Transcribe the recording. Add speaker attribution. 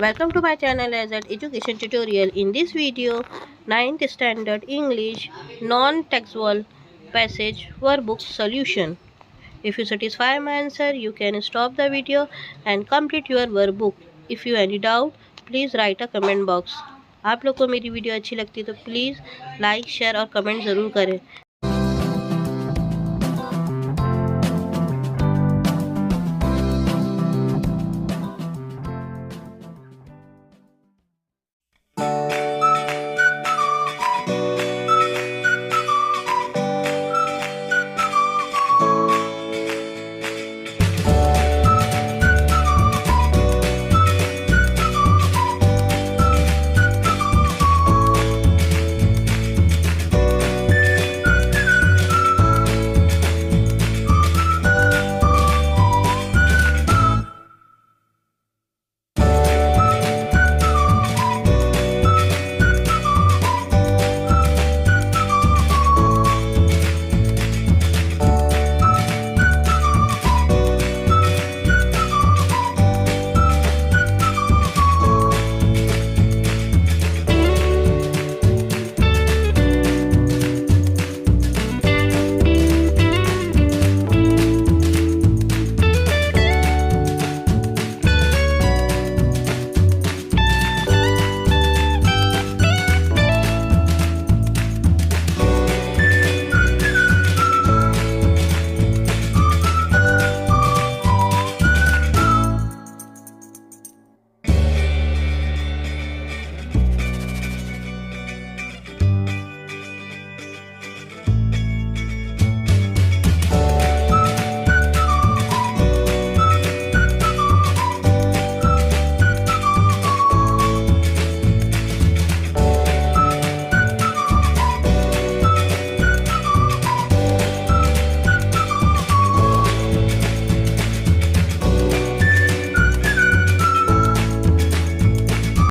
Speaker 1: Welcome to my channel as an education tutorial. In this video, 9th standard English non-textual passage workbook solution. If you satisfy my answer, you can stop the video and complete your workbook. If you any doubt, please write a comment box. आप लोग को मेरी video अच्छी लगती है तो please like share और comment ज़रूर करें।